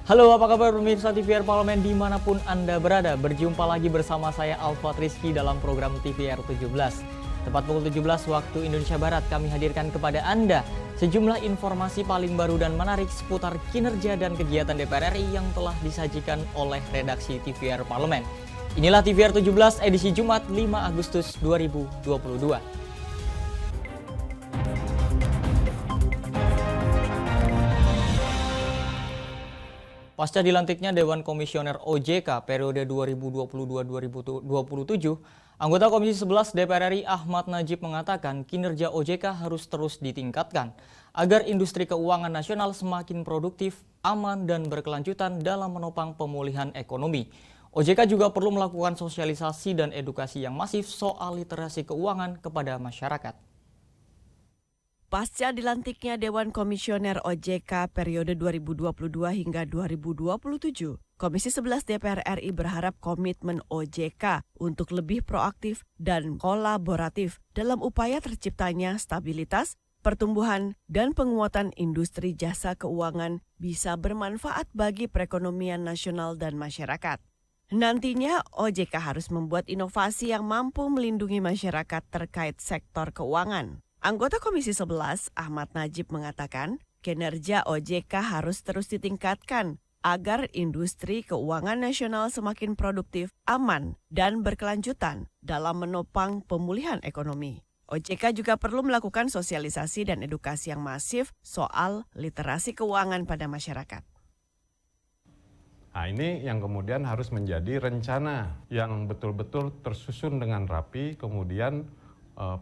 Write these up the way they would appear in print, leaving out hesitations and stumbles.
Halo, apa kabar pemirsa TVR Parlemen dimanapun Anda berada? Berjumpa lagi bersama saya Alfa Rizky dalam program TVR 17. Tepat pukul 17 waktu Indonesia Barat kami hadirkan kepada Anda sejumlah informasi paling baru dan menarik seputar kinerja dan kegiatan DPR RI yang telah disajikan oleh redaksi TVR Parlemen. Inilah TVR 17 edisi Jumat 5 Agustus 2022. Pasca dilantiknya Dewan Komisioner OJK periode 2022-2027, anggota Komisi 11 DPR RI Ahmad Najib mengatakan kinerja OJK harus terus ditingkatkan agar industri keuangan nasional semakin produktif, aman, dan berkelanjutan dalam menopang pemulihan ekonomi. OJK juga perlu melakukan sosialisasi dan edukasi yang masif soal literasi keuangan kepada masyarakat. Pasca dilantiknya Dewan Komisioner OJK periode 2022 hingga 2027, Komisi 11 DPR RI berharap komitmen OJK untuk lebih proaktif dan kolaboratif dalam upaya terciptanya stabilitas, pertumbuhan, dan penguatan industri jasa keuangan bisa bermanfaat bagi perekonomian nasional dan masyarakat. Nantinya, OJK harus membuat inovasi yang mampu melindungi masyarakat terkait sektor keuangan. Anggota Komisi 11, Ahmad Najib mengatakan, kinerja OJK harus terus ditingkatkan agar industri keuangan nasional semakin produktif, aman, dan berkelanjutan dalam menopang pemulihan ekonomi. OJK juga perlu melakukan sosialisasi dan edukasi yang masif soal literasi keuangan pada masyarakat. Nah, ini yang kemudian harus menjadi rencana yang betul-betul tersusun dengan rapi, kemudian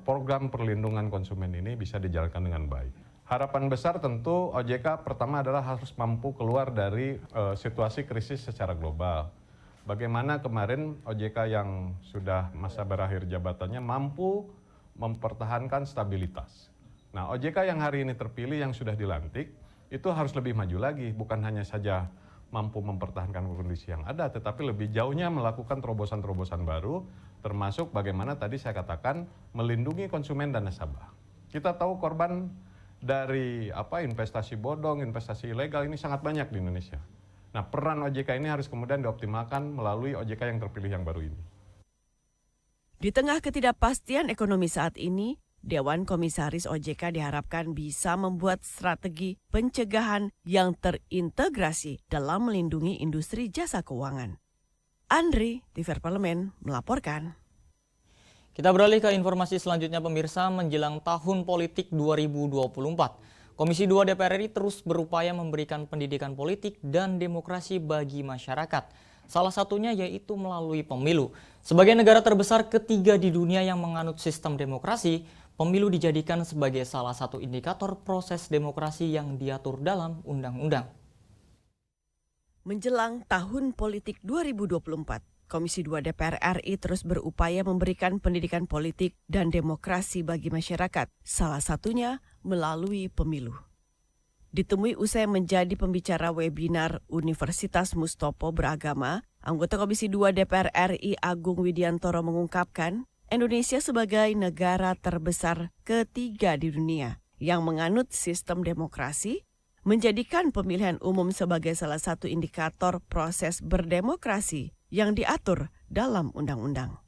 program perlindungan konsumen ini bisa dijalankan dengan baik. Harapan besar tentu OJK pertama adalah harus mampu keluar dari situasi krisis secara global. Bagaimana kemarin OJK yang sudah masa berakhir jabatannya mampu mempertahankan stabilitas. Nah, OJK yang hari ini terpilih yang sudah dilantik itu harus lebih maju lagi, bukan hanya saja mampu mempertahankan kondisi yang ada, tetapi lebih jauhnya melakukan terobosan-terobosan baru, termasuk bagaimana tadi saya katakan melindungi konsumen dan nasabah. Kita tahu korban dari investasi bodong, investasi ilegal ini sangat banyak di Indonesia. Nah, peran OJK ini harus kemudian dioptimalkan melalui OJK yang terpilih yang baru ini. Di tengah ketidakpastian ekonomi saat ini, Dewan Komisaris OJK diharapkan bisa membuat strategi pencegahan yang terintegrasi dalam melindungi industri jasa keuangan. Andri, TVR Parlemen, melaporkan. Kita beralih ke informasi selanjutnya pemirsa. Menjelang tahun politik 2024. Komisi 2 DPR RI terus berupaya memberikan pendidikan politik dan demokrasi bagi masyarakat. Salah satunya yaitu melalui pemilu. Sebagai negara terbesar ketiga di dunia yang menganut sistem demokrasi, pemilu dijadikan sebagai salah satu indikator proses demokrasi yang diatur dalam undang-undang. Menjelang tahun politik 2024, Komisi 2 DPR RI terus berupaya memberikan pendidikan politik dan demokrasi bagi masyarakat, salah satunya melalui pemilu. Ditemui usai menjadi pembicara webinar Universitas Mustopo Beragama, anggota Komisi 2 DPR RI Agung Widiantoro mengungkapkan, Indonesia sebagai negara terbesar ketiga di dunia yang menganut sistem demokrasi, menjadikan pemilihan umum sebagai salah satu indikator proses berdemokrasi yang diatur dalam undang-undang.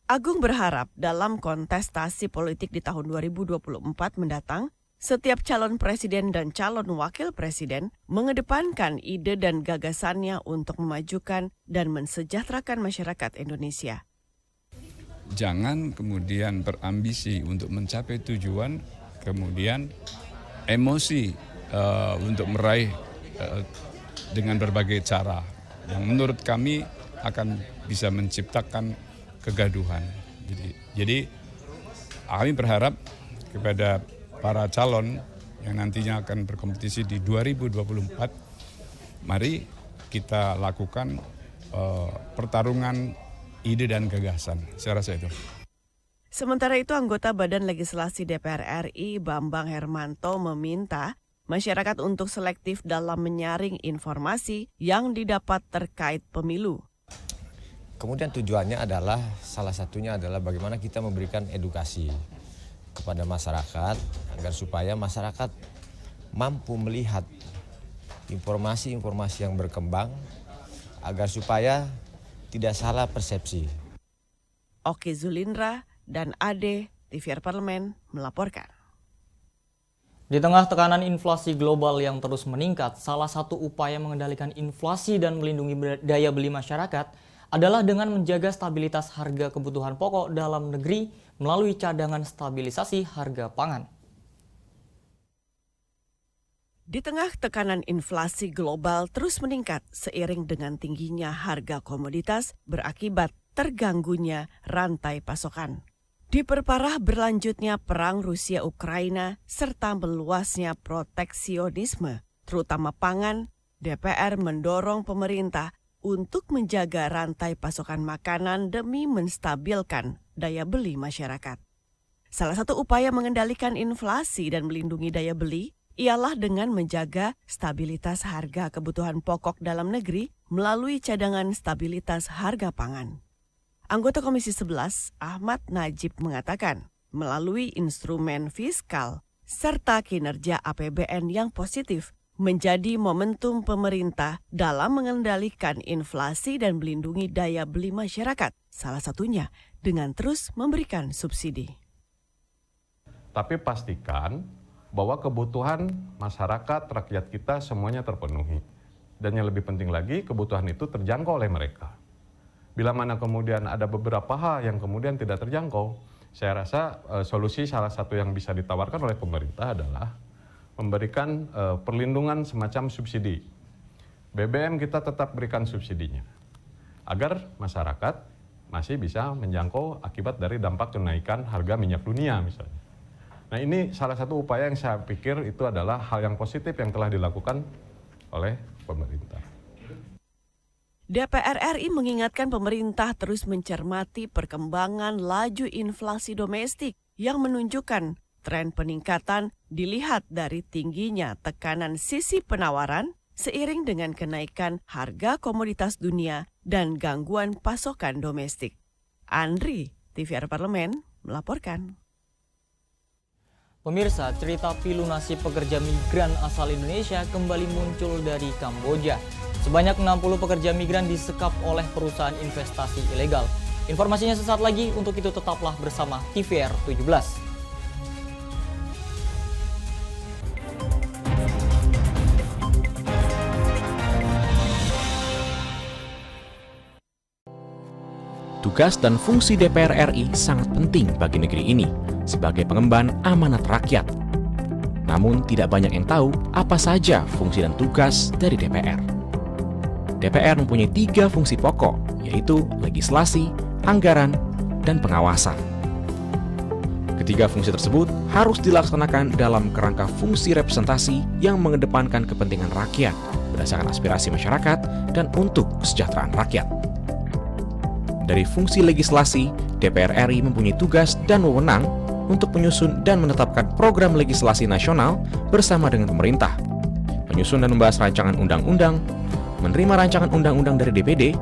Agung berharap dalam kontestasi politik di tahun 2024 mendatang, setiap calon presiden dan calon wakil presiden mengedepankan ide dan gagasannya untuk memajukan dan mensejahterakan masyarakat Indonesia. Jangan kemudian berambisi untuk mencapai tujuan, kemudian emosi untuk meraih dengan berbagai cara yang menurut kami akan bisa menciptakan kegaduhan. Jadi kami berharap kepada para calon yang nantinya akan berkompetisi di 2024, mari kita lakukan pertarungan ide dan gagasan. Saya rasa itu. Sementara itu, anggota Badan Legislasi DPR RI Bambang Hermanto meminta masyarakat untuk selektif dalam menyaring informasi yang didapat terkait pemilu. Kemudian tujuannya adalah, salah satunya adalah bagaimana kita memberikan edukasi kepada masyarakat agar supaya masyarakat mampu melihat informasi-informasi yang berkembang agar supaya tidak salah persepsi. Oke Zulindra dan Ade, TVR Parlemen melaporkan. Di tengah tekanan inflasi global yang terus meningkat, salah satu upaya mengendalikan inflasi dan melindungi daya beli masyarakat adalah dengan menjaga stabilitas harga kebutuhan pokok dalam negeri melalui cadangan stabilisasi harga pangan. Di tengah tekanan inflasi global terus meningkat seiring dengan tingginya harga komoditas berakibat terganggunya rantai pasokan. Diperparah berlanjutnya perang Rusia-Ukraina serta meluasnya proteksionisme, terutama pangan, DPR mendorong pemerintah untuk menjaga rantai pasokan makanan demi menstabilkan daya beli masyarakat. Salah satu upaya mengendalikan inflasi dan melindungi daya beli ialah dengan menjaga stabilitas harga kebutuhan pokok dalam negeri melalui cadangan stabilitas harga pangan. Anggota Komisi 11, Ahmad Najib mengatakan, melalui instrumen fiskal serta kinerja APBN yang positif menjadi momentum pemerintah dalam mengendalikan inflasi dan melindungi daya beli masyarakat, salah satunya dengan terus memberikan subsidi. Tapi pastikan bahwa kebutuhan masyarakat, rakyat kita semuanya terpenuhi. Dan yang lebih penting lagi, kebutuhan itu terjangkau oleh mereka. Bila mana kemudian ada beberapa hal yang kemudian tidak terjangkau, saya rasa solusi salah satu yang bisa ditawarkan oleh pemerintah adalah memberikan perlindungan semacam subsidi. BBM kita tetap berikan subsidinya, agar masyarakat masih bisa menjangkau akibat dari dampak kenaikan harga minyak dunia misalnya. Nah ini salah satu upaya yang saya pikir itu adalah hal yang positif yang telah dilakukan oleh pemerintah. DPR RI mengingatkan pemerintah terus mencermati perkembangan laju inflasi domestik yang menunjukkan tren peningkatan dilihat dari tingginya tekanan sisi penawaran seiring dengan kenaikan harga komoditas dunia dan gangguan pasokan domestik. Andri, TVR Parlemen, melaporkan. Pemirsa, cerita pilu nasib pekerja migran asal Indonesia kembali muncul dari Kamboja. Sebanyak 60 pekerja migran disekap oleh perusahaan investasi ilegal. Informasinya sesaat lagi, untuk itu tetaplah bersama TVR 17. Tugas dan fungsi DPR RI sangat penting bagi negeri ini sebagai pengemban amanat rakyat. Namun tidak banyak yang tahu apa saja fungsi dan tugas dari DPR. DPR mempunyai 3 fungsi pokok, yaitu legislasi, anggaran, dan pengawasan. Ketiga fungsi tersebut harus dilaksanakan dalam kerangka fungsi representasi yang mengedepankan kepentingan rakyat berdasarkan aspirasi masyarakat dan untuk kesejahteraan rakyat. Dari fungsi legislasi, DPR RI mempunyai tugas dan wewenang untuk menyusun dan menetapkan program legislasi nasional bersama dengan pemerintah, menyusun dan membahas rancangan undang-undang, menerima rancangan undang-undang dari DPD,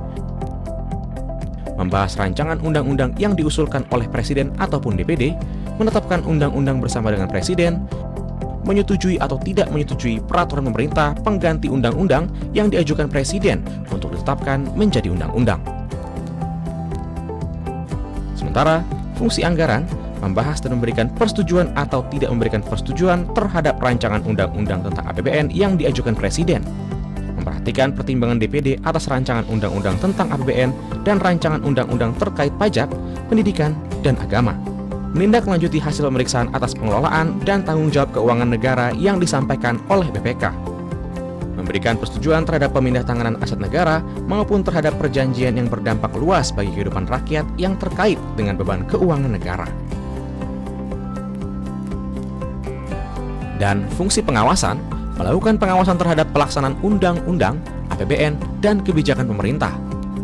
membahas rancangan undang-undang yang diusulkan oleh Presiden ataupun DPD, menetapkan undang-undang bersama dengan Presiden, menyetujui atau tidak menyetujui peraturan pemerintah pengganti undang-undang yang diajukan Presiden untuk ditetapkan menjadi undang-undang. Sementara, fungsi anggaran membahas dan memberikan persetujuan atau tidak memberikan persetujuan terhadap rancangan undang-undang tentang APBN yang diajukan Presiden, memperhatikan pertimbangan DPD atas rancangan undang-undang tentang APBN dan rancangan undang-undang terkait pajak, pendidikan, dan agama, menindaklanjuti hasil pemeriksaan atas pengelolaan dan tanggung jawab keuangan negara yang disampaikan oleh BPK, memberikan persetujuan terhadap pemindahantanganan aset negara maupun terhadap perjanjian yang berdampak luas bagi kehidupan rakyat yang terkait dengan beban keuangan negara. Dan fungsi pengawasan melakukan pengawasan terhadap pelaksanaan undang-undang, APBN, dan kebijakan pemerintah,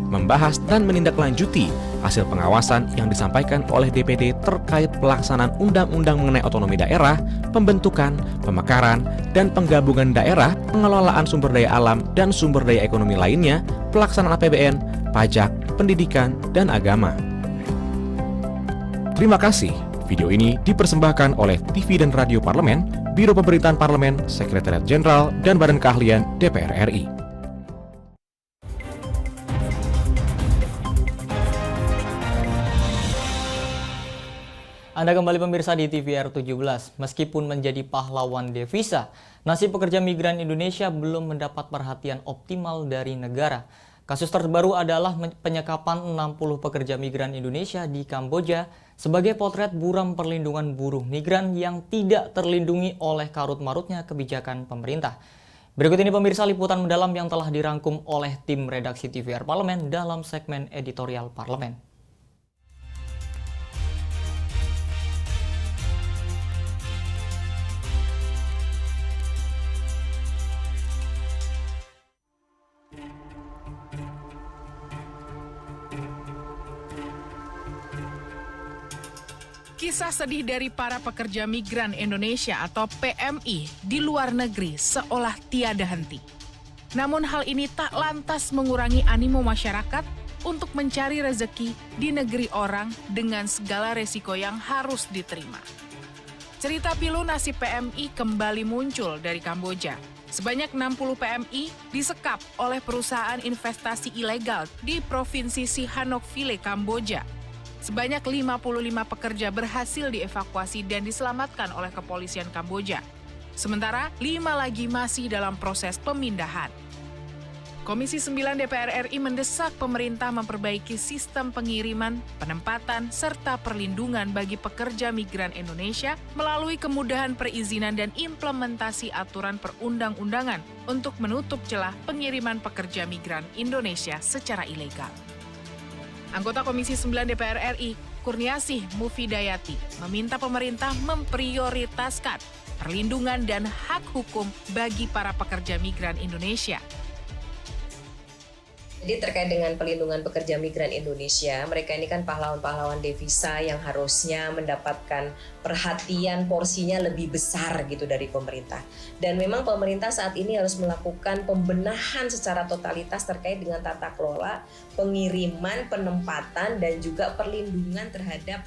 membahas dan menindaklanjuti hasil pengawasan yang disampaikan oleh DPD terkait pelaksanaan undang-undang mengenai otonomi daerah, pembentukan, pemekaran, dan penggabungan daerah, pengelolaan sumber daya alam dan sumber daya ekonomi lainnya, pelaksanaan APBN, pajak, pendidikan, dan agama. Terima kasih. Video ini dipersembahkan oleh TV dan Radio Parlemen Biro Pemerintahan Parlemen, Sekretariat Jenderal, dan Badan Keahlian DPR RI. Anda kembali pemirsa di TVR 17. Meskipun menjadi pahlawan devisa, nasib pekerja migran Indonesia belum mendapat perhatian optimal dari negara. Kasus terbaru adalah penyekapan 60 pekerja migran Indonesia di Kamboja sebagai potret buram perlindungan buruh migran yang tidak terlindungi oleh karut-marutnya kebijakan pemerintah. Berikut ini pemirsa liputan mendalam yang telah dirangkum oleh tim redaksi TVR Parlemen dalam segmen editorial Parlemen. Kisah sedih dari para pekerja migran Indonesia atau PMI di luar negeri seolah tiada henti. Namun hal ini tak lantas mengurangi animo masyarakat untuk mencari rezeki di negeri orang dengan segala resiko yang harus diterima. Cerita pilu nasib PMI kembali muncul dari Kamboja. Sebanyak 60 PMI disekap oleh perusahaan investasi ilegal di Provinsi Sihanoukville, Kamboja. Sebanyak 55 pekerja berhasil dievakuasi dan diselamatkan oleh kepolisian Kamboja. Sementara 5 lagi masih dalam proses pemindahan. Komisi 9 DPR RI mendesak pemerintah memperbaiki sistem pengiriman, penempatan, serta perlindungan bagi pekerja migran Indonesia melalui kemudahan perizinan dan implementasi aturan perundang-undangan untuk menutup celah pengiriman pekerja migran Indonesia secara ilegal. Anggota Komisi 9 DPR RI, Kurniasih Mufidayati, meminta pemerintah memprioritaskan perlindungan dan hak hukum bagi para pekerja migran Indonesia. Jadi terkait dengan pelindungan pekerja migran Indonesia, mereka ini kan pahlawan-pahlawan devisa yang harusnya mendapatkan perhatian porsinya lebih besar gitu dari pemerintah. Dan memang pemerintah saat ini harus melakukan pembenahan secara totalitas terkait dengan tata kelola, pengiriman, penempatan, dan juga perlindungan terhadap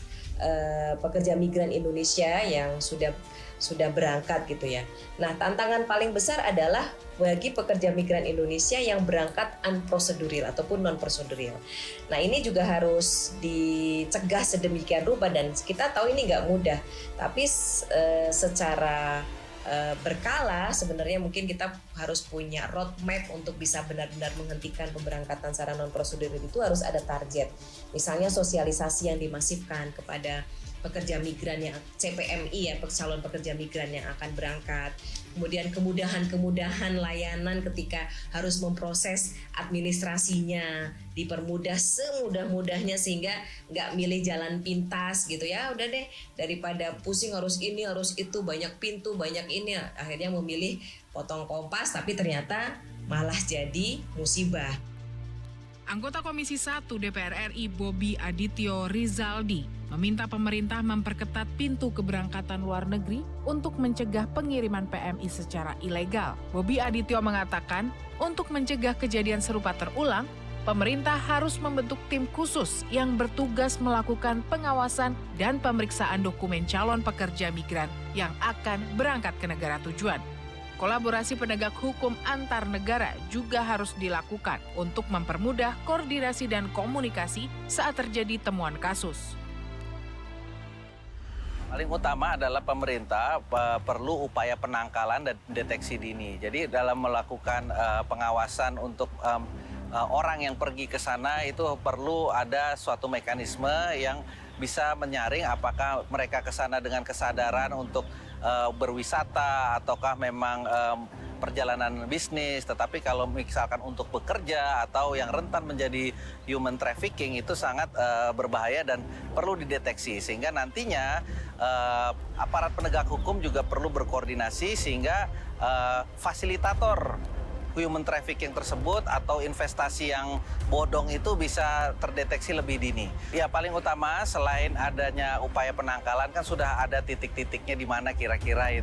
pekerja migran Indonesia yang sudah berangkat gitu ya. Nah, tantangan paling besar adalah bagi pekerja migran Indonesia yang berangkat unprocedural ataupun non-procedural. Nah, ini juga harus dicegah sedemikian rupa dan kita tahu ini nggak mudah. Tapi secara berkala sebenarnya mungkin kita harus punya roadmap untuk bisa benar-benar menghentikan pemberangkatan secara non-prosedural. Itu harus ada target. Misalnya sosialisasi yang dimasifkan kepada pekerja migran yang CPMI ya, calon pekerja migran yang akan berangkat. Kemudian kemudahan layanan ketika harus memproses administrasinya dipermudah semudah-mudahnya sehingga nggak milih jalan pintas gitu ya. Udah deh, daripada pusing harus ini harus itu, banyak pintu banyak ini, akhirnya memilih potong kompas tapi ternyata malah jadi musibah. Anggota Komisi 1 DPR RI Bobi Adityo Rizaldi meminta pemerintah memperketat pintu keberangkatan luar negeri untuk mencegah pengiriman PMI secara ilegal. Bobi Adityo mengatakan, untuk mencegah kejadian serupa terulang, pemerintah harus membentuk tim khusus yang bertugas melakukan pengawasan dan pemeriksaan dokumen calon pekerja migran yang akan berangkat ke negara tujuan. Kolaborasi penegak hukum antar negara juga harus dilakukan untuk mempermudah koordinasi dan komunikasi saat terjadi temuan kasus. Paling utama adalah pemerintah perlu upaya penangkalan dan deteksi dini. Jadi dalam melakukan pengawasan untuk orang yang pergi ke sana itu perlu ada suatu mekanisme yang bisa menyaring apakah mereka ke sana dengan kesadaran untuk berwisata ataukah memang perjalanan bisnis. Tetapi kalau misalkan untuk bekerja atau yang rentan menjadi human trafficking itu sangat berbahaya dan perlu dideteksi sehingga nantinya aparat penegak hukum juga perlu berkoordinasi sehingga fasilitator human trafficking tersebut atau investasi yang bodong itu bisa terdeteksi lebih dini. Ya paling utama selain adanya upaya penangkalan kan sudah ada titik-titiknya di mana kira-kira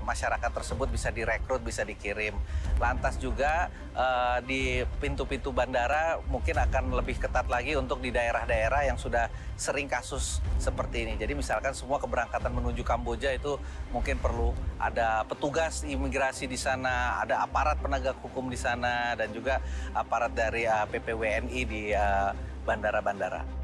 masyarakat tersebut bisa direkrut, bisa dikirim. Lantas juga di pintu-pintu bandara mungkin akan lebih ketat lagi untuk di daerah-daerah yang sudah sering kasus seperti ini. Jadi misalkan semua keberangkatan menuju Kamboja itu mungkin perlu ada petugas imigrasi di sana, ada aparat penegak hukum di sana, dan juga aparat dari PPWNI di bandara-bandara.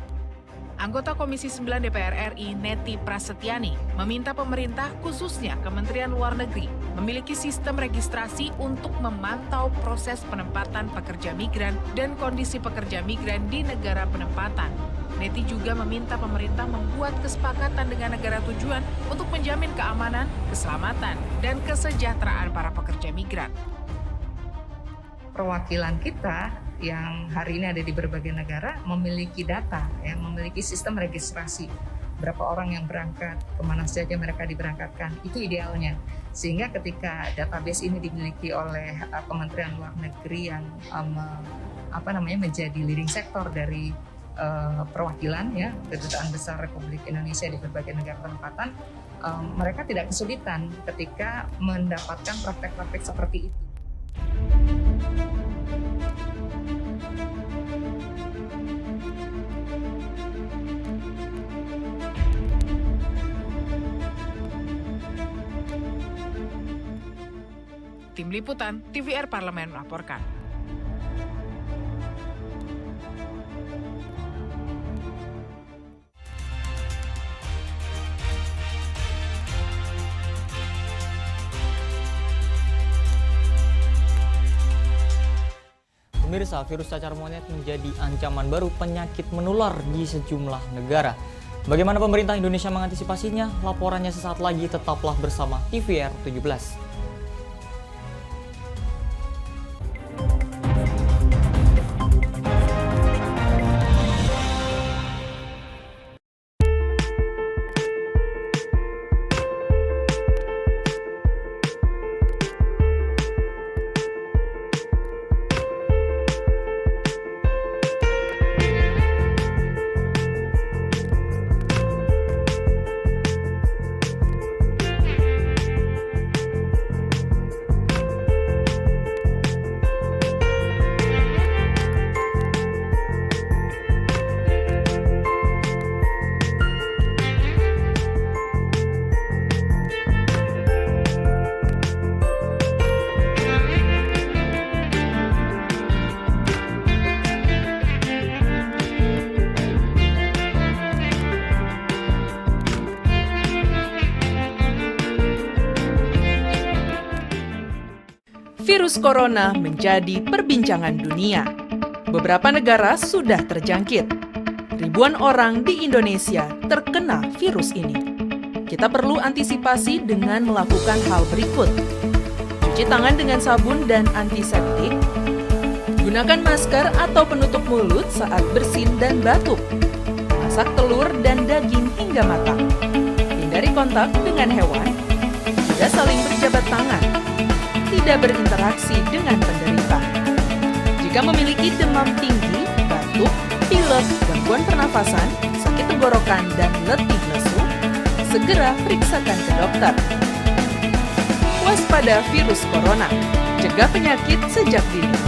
Anggota Komisi 9 DPR RI Neti Prasetyani meminta pemerintah khususnya Kementerian Luar Negeri memiliki sistem registrasi untuk memantau proses penempatan pekerja migran dan kondisi pekerja migran di negara penempatan. Neti juga meminta pemerintah membuat kesepakatan dengan negara tujuan untuk menjamin keamanan, keselamatan, dan kesejahteraan para pekerja migran. Perwakilan kita yang hari ini ada di berbagai negara memiliki data, memiliki sistem registrasi. Berapa orang yang berangkat, kemana saja mereka diberangkatkan, itu idealnya. Sehingga ketika database ini dimiliki oleh Kementerian Luar Negeri yang menjadi leading sektor dari perwakilan Kedutaan Besar Republik Indonesia di berbagai negara penempatan, mereka tidak kesulitan ketika mendapatkan praktek-praktek seperti itu. Tim Liputan TVR Parlemen melaporkan. Pemirsa, virus cacar monyet menjadi ancaman baru penyakit menular di sejumlah negara. Bagaimana pemerintah Indonesia mengantisipasinya? Laporannya sesaat lagi, tetaplah bersama TVR 17. Virus corona menjadi perbincangan dunia. Beberapa negara sudah terjangkit. Ribuan orang di Indonesia terkena virus ini. Kita perlu antisipasi dengan melakukan hal berikut. Cuci tangan dengan sabun dan antiseptik. Gunakan masker atau penutup mulut saat bersin dan batuk. Masak telur dan daging hingga matang. Hindari kontak dengan hewan. Tidak saling berjabat tangan. Tidak berinteraksi dengan penderita. Jika memiliki demam tinggi, batuk, pilek, gangguan pernafasan, sakit tenggorokan, dan letih lesu, segera periksakan ke dokter. Waspada virus corona, cegah penyakit sejak dini.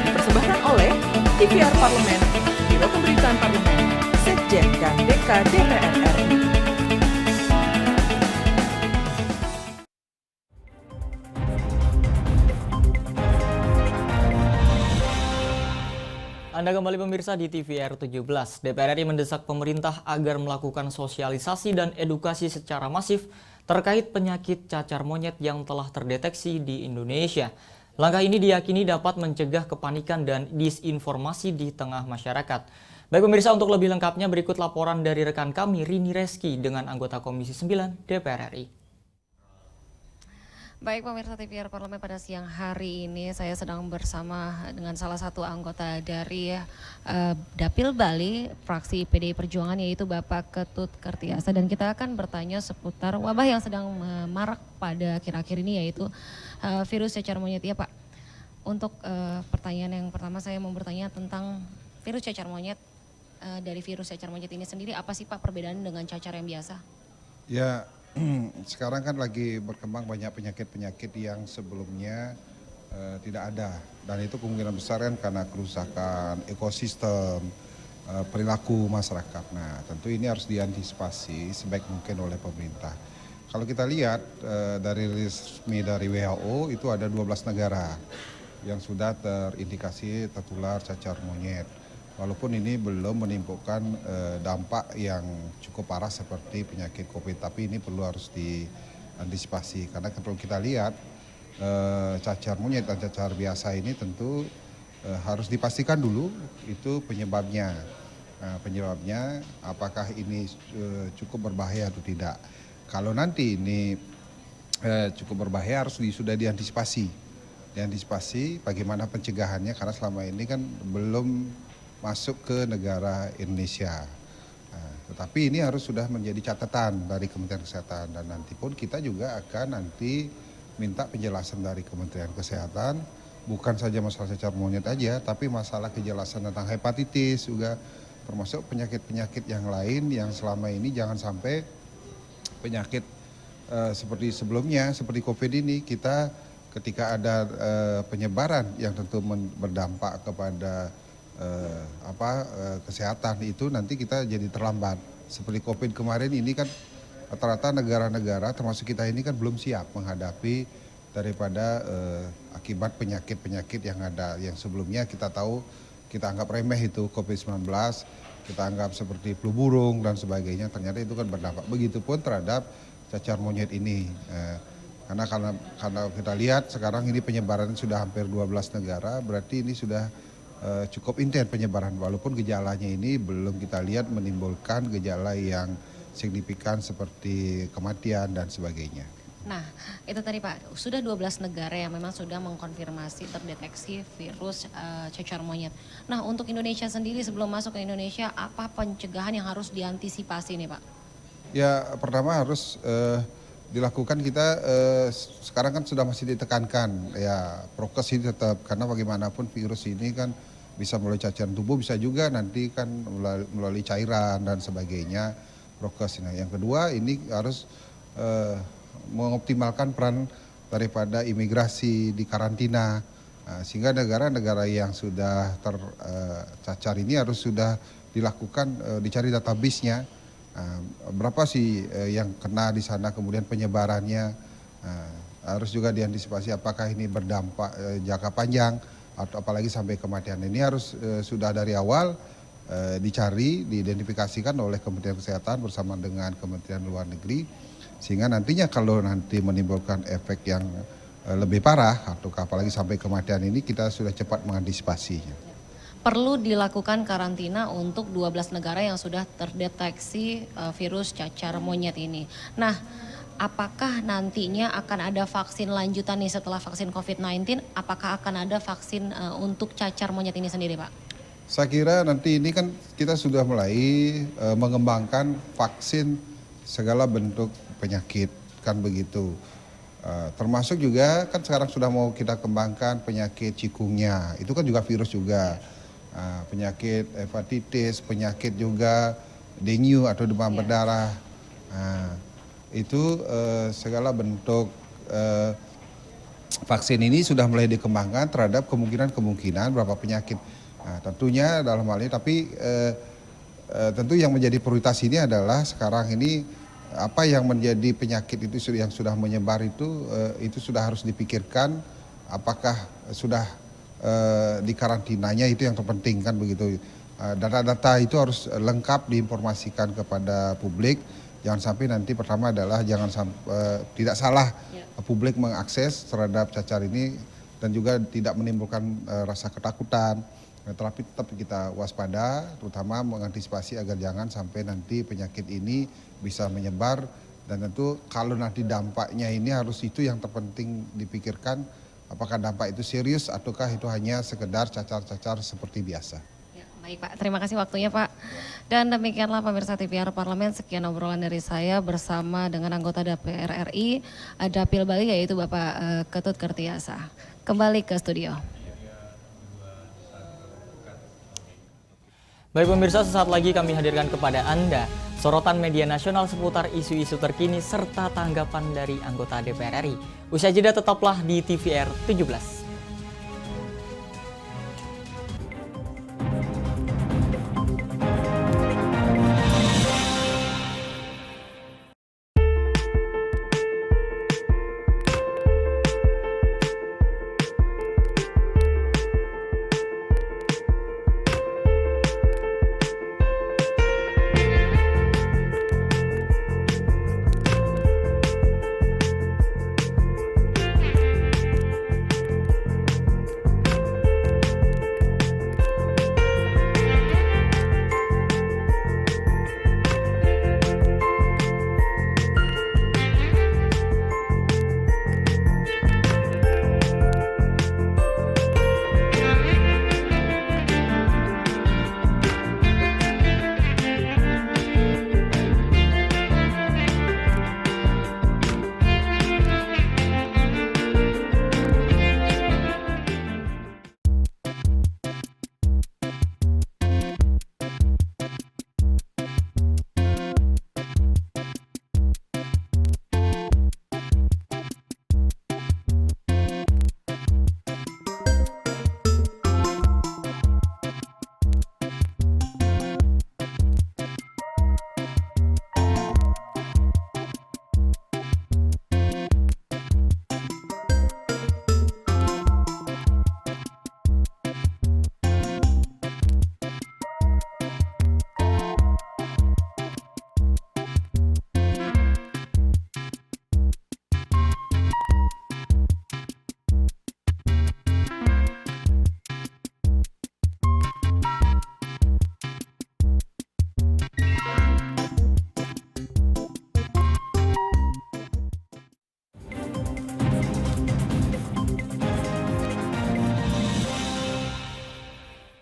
Dipersembahkan oleh TVR Parlemen, Biro Pemberitaan Parlemen, Sekjen dan DK DPR RI. Anda kembali pemirsa di TVR 17. DPR RI mendesak pemerintah agar melakukan sosialisasi dan edukasi secara masif terkait penyakit cacar monyet yang telah terdeteksi di Indonesia. Langkah ini diyakini dapat mencegah kepanikan dan disinformasi di tengah masyarakat. Baik pemirsa, untuk lebih lengkapnya berikut laporan dari rekan kami Rini Reski dengan anggota Komisi 9 DPR RI. Baik pemirsa TVR Parlemen, pada siang hari ini saya sedang bersama dengan salah satu anggota dari Dapil Bali, fraksi PDI Perjuangan, yaitu Bapak Ketut Kartiasa, dan kita akan bertanya seputar wabah yang sedang marak pada akhir-akhir ini, yaitu virus cacar monyet ya Pak. Untuk pertanyaan yang pertama, saya mau bertanya tentang virus cacar monyet. Dari virus cacar monyet ini sendiri, apa sih Pak perbedaan dengan cacar yang biasa? Ya, sekarang kan lagi berkembang banyak penyakit-penyakit yang sebelumnya tidak ada, dan itu kemungkinan besar kan karena kerusakan ekosistem, perilaku masyarakat. Nah, tentu ini harus diantisipasi sebaik mungkin oleh pemerintah. Kalau kita lihat dari resmi dari WHO itu ada 12 negara yang sudah terindikasi tertular cacar monyet. Walaupun ini belum menimbulkan dampak yang cukup parah seperti penyakit COVID, tapi ini perlu harus diantisipasi. Karena kalau kita lihat cacar monyet dan cacar biasa ini tentu harus dipastikan dulu itu penyebabnya. Penyebabnya apakah ini cukup berbahaya atau tidak. Kalau nanti ini cukup berbahaya harus sudah diantisipasi. Diantisipasi bagaimana pencegahannya, karena selama ini kan belum masuk ke negara Indonesia. Tetapi ini harus sudah menjadi catatan dari Kementerian Kesehatan, dan nanti pun kita juga akan nanti minta penjelasan dari Kementerian Kesehatan, bukan saja masalah cacar monyet aja, tapi masalah kejelasan tentang hepatitis juga, termasuk penyakit-penyakit yang lain yang selama ini jangan sampai penyakit seperti sebelumnya, seperti COVID ini, kita ketika ada penyebaran yang tentu berdampak kepada kesehatan itu nanti kita jadi terlambat. Seperti COVID kemarin ini kan rata-rata negara-negara termasuk kita ini kan belum siap menghadapi daripada akibat penyakit-penyakit yang ada, yang sebelumnya kita tahu kita anggap remeh itu COVID-19, kita anggap seperti flu burung dan sebagainya, ternyata itu kan berdampak. Begitupun terhadap cacar monyet ini. Karena kita lihat sekarang ini penyebaran sudah hampir 12 negara, berarti ini sudah cukup intens penyebaran, walaupun gejalanya ini belum kita lihat menimbulkan gejala yang signifikan seperti kematian dan sebagainya. Nah, itu tadi Pak, sudah 12 negara yang memang sudah mengkonfirmasi terdeteksi virus cacar monyet. Nah, untuk Indonesia sendiri sebelum masuk ke Indonesia, apa pencegahan yang harus diantisipasi nih Pak? Ya, pertama harus dilakukan kita sekarang kan sudah masih ditekankan ya prokes ini tetap, karena bagaimanapun virus ini kan bisa melalui cairan tubuh, bisa juga nanti kan melalui cairan dan sebagainya, prokes. Nah, yang kedua ini harus mengoptimalkan peran daripada imigrasi di karantina, sehingga negara-negara yang sudah tercacar ini harus sudah dilakukan, dicari database-nya. Berapa sih yang kena di sana, kemudian penyebarannya harus juga diantisipasi apakah ini berdampak jangka panjang atau apalagi sampai kematian. Ini harus sudah dari awal dicari, diidentifikasikan oleh Kementerian Kesehatan bersama dengan Kementerian Luar Negeri, sehingga nantinya kalau nanti menimbulkan efek yang lebih parah atau apalagi sampai kematian ini kita sudah cepat mengantisipasinya. Perlu dilakukan karantina untuk 12 negara yang sudah terdeteksi virus cacar monyet ini. Nah, apakah nantinya akan ada vaksin lanjutan nih setelah vaksin COVID-19? Apakah akan ada vaksin untuk cacar monyet ini sendiri Pak? Saya kira nanti ini kan kita sudah mulai mengembangkan vaksin segala bentuk penyakit, kan begitu. Termasuk juga kan sekarang sudah mau kita kembangkan penyakit cikungunya, itu kan juga virus juga. Penyakit hepatitis, penyakit juga dengue atau demam berdarah. Itu segala bentuk vaksin ini sudah mulai dikembangkan terhadap kemungkinan berapa penyakit. Tentunya dalam hal ini, tapi tentu yang menjadi prioritas ini adalah sekarang ini apa yang menjadi penyakit itu yang sudah menyebar itu sudah harus dipikirkan, apakah sudah di karantinanya, itu yang terpenting kan begitu. Data-data itu harus lengkap diinformasikan kepada publik. Jangan sampai nanti pertama adalah jangan sampai tidak salah publik mengakses terhadap cacar ini dan juga tidak menimbulkan rasa ketakutan. Tetapi tetap kita waspada, terutama mengantisipasi agar jangan sampai nanti penyakit ini bisa menyebar Dan tentu kalau nanti dampaknya ini harus itu yang terpenting dipikirkan, apakah dampak itu serius ataukah itu hanya sekedar cacar-cacar seperti biasa. Ya, baik Pak, terima kasih waktunya Pak. Dan demikianlah pemirsa TVR Parlemen, sekian obrolan dari saya bersama dengan anggota DPR RI Dapil Bali yaitu Bapak Ketut Kertiasa. Kembali ke studio. Baik pemirsa, sesaat lagi kami hadirkan kepada Anda sorotan media nasional seputar isu-isu terkini serta tanggapan dari anggota DPR RI. Usai jeda tetaplah di TVR 17.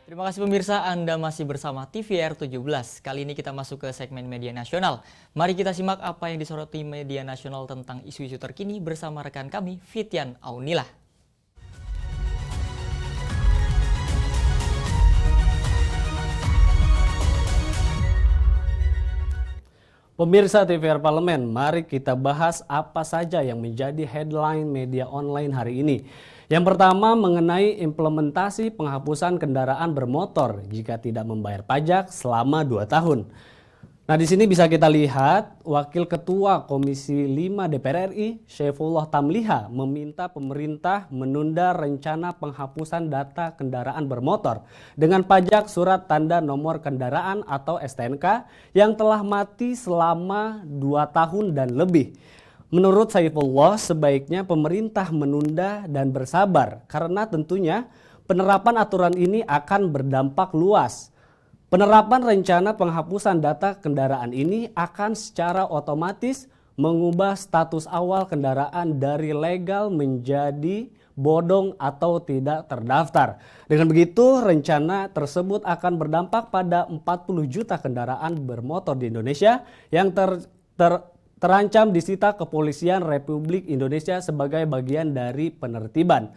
Terima kasih pemirsa, Anda masih bersama TVR 17. Kali ini kita masuk ke segmen media nasional. Mari kita simak apa yang disoroti media nasional tentang isu-isu terkini bersama rekan kami, Fitian Aunilah. Pemirsa TVR Parlemen, mari kita bahas apa saja yang menjadi headline media online hari ini. Yang pertama mengenai implementasi penghapusan kendaraan bermotor jika tidak membayar pajak selama 2 tahun. Nah, di sini bisa kita lihat Wakil Ketua Komisi 5 DPR RI, Syaifullah Tamliha, meminta pemerintah menunda rencana penghapusan data kendaraan bermotor dengan pajak surat tanda nomor kendaraan atau STNK yang telah mati selama 2 tahun dan lebih. Menurut Syaifullah, sebaiknya pemerintah menunda dan bersabar karena tentunya penerapan aturan ini akan berdampak luas. Penerapan rencana penghapusan data kendaraan ini akan secara otomatis mengubah status awal kendaraan dari legal menjadi bodong atau tidak terdaftar. Dengan begitu, rencana tersebut akan berdampak pada 40 juta kendaraan bermotor di Indonesia yang terancam disita Kepolisian Republik Indonesia sebagai bagian dari penertiban.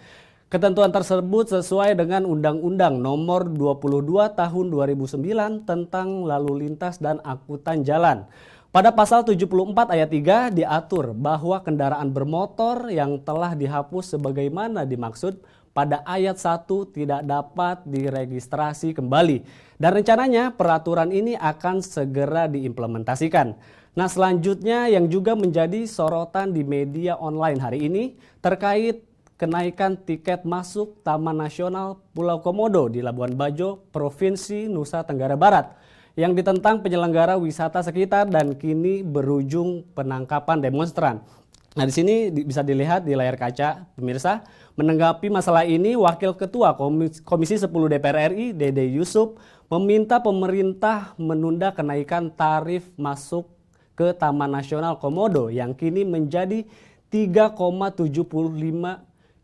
Ketentuan tersebut sesuai dengan Undang-Undang Nomor 22 Tahun 2009 tentang Lalu Lintas dan Angkutan Jalan. Pada pasal 74 ayat 3 diatur bahwa kendaraan bermotor yang telah dihapus sebagaimana dimaksud pada ayat 1 tidak dapat diregistrasi kembali. Dan rencananya peraturan ini akan segera diimplementasikan. Nah, selanjutnya yang juga menjadi sorotan di media online hari ini terkait kenaikan tiket masuk Taman Nasional Pulau Komodo di Labuan Bajo, Provinsi Nusa Tenggara Barat yang ditentang penyelenggara wisata sekitar dan kini berujung penangkapan demonstran. Nah, di sini bisa dilihat di layar kaca pemirsa, menanggapi masalah ini Wakil Ketua Komisi 10 DPR RI Dede Yusuf meminta pemerintah menunda kenaikan tarif masuk ke Taman Nasional Komodo yang kini menjadi 3,75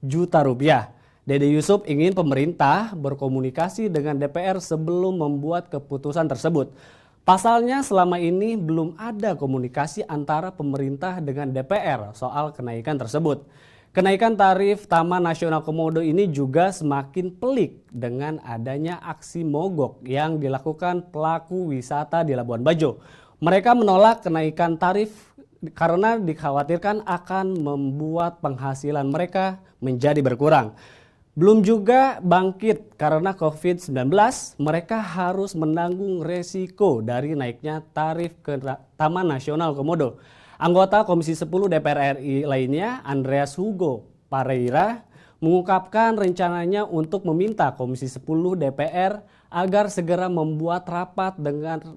juta rupiah. Dede Yusuf ingin pemerintah berkomunikasi dengan DPR sebelum membuat keputusan tersebut. Pasalnya selama ini belum ada komunikasi antara pemerintah dengan DPR soal kenaikan tersebut. Kenaikan tarif Taman Nasional Komodo ini juga semakin pelik dengan adanya aksi mogok yang dilakukan pelaku wisata di Labuan Bajo. Mereka menolak kenaikan tarif karena dikhawatirkan akan membuat penghasilan mereka menjadi berkurang. Belum juga bangkit karena COVID-19, mereka harus menanggung resiko dari naiknya tarif ke Taman Nasional Komodo. Anggota Komisi 10 DPR RI lainnya, Andreas Hugo Pareira, mengungkapkan rencananya untuk meminta Komisi 10 DPR agar segera membuat rapat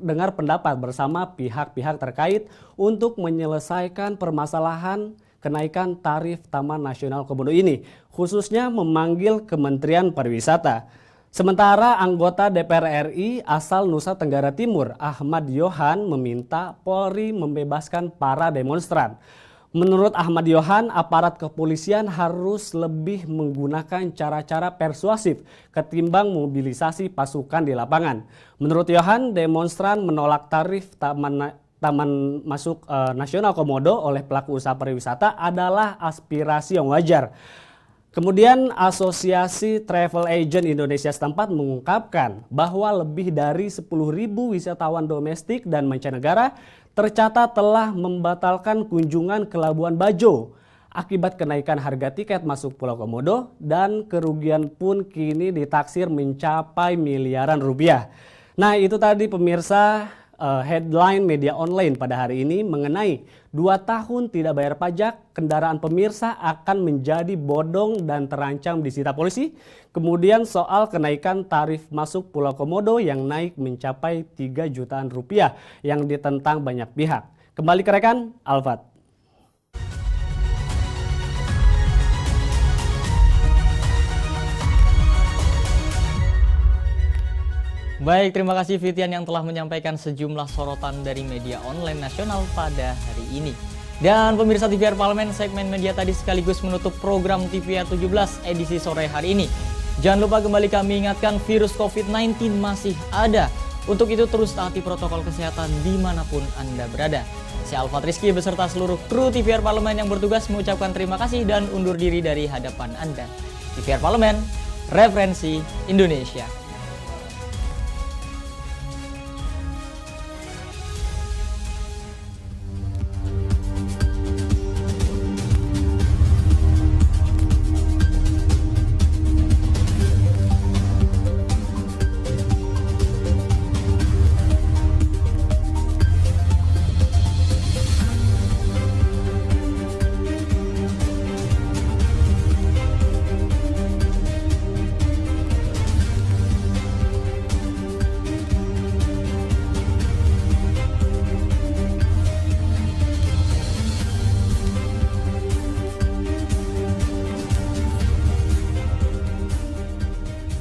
dengar pendapat bersama pihak-pihak terkait untuk menyelesaikan permasalahan kenaikan tarif Taman Nasional Komodo ini, khususnya memanggil Kementerian Pariwisata. Sementara anggota DPR RI asal Nusa Tenggara Timur, Ahmad Yohan, meminta Polri membebaskan para demonstran. Menurut Ahmad Yohan, aparat kepolisian harus lebih menggunakan cara-cara persuasif ketimbang mobilisasi pasukan di lapangan. Menurut Yohan, demonstran menolak tarif Taman Masuk Nasional Komodo oleh pelaku usaha pariwisata adalah aspirasi yang wajar. Kemudian Asosiasi Travel Agent Indonesia setempat mengungkapkan bahwa lebih dari 10.000 wisatawan domestik dan mancanegara tercatat telah membatalkan kunjungan ke Labuan Bajo akibat kenaikan harga tiket masuk Pulau Komodo, dan kerugian pun kini ditaksir mencapai miliaran rupiah. Nah, itu tadi pemirsa headline media online pada hari ini mengenai 2 tahun tidak bayar pajak, kendaraan pemirsa akan menjadi bodong dan terancam disita polisi. Kemudian soal kenaikan tarif masuk Pulau Komodo yang naik mencapai 3 jutaan rupiah yang ditentang banyak pihak. Kembali ke rekan Alfat. Baik, terima kasih Fitian yang telah menyampaikan sejumlah sorotan dari media online nasional pada hari ini. Dan pemirsa TVR Parlemen, segmen media tadi sekaligus menutup program TVR 17 edisi sore hari ini. Jangan lupa kembali kami ingatkan, virus COVID-19 masih ada. Untuk itu terus taati protokol kesehatan dimanapun Anda berada. Saya Alfat Rizky beserta seluruh kru TVR Parlemen yang bertugas mengucapkan terima kasih dan undur diri dari hadapan Anda. TVR Parlemen, referensi Indonesia.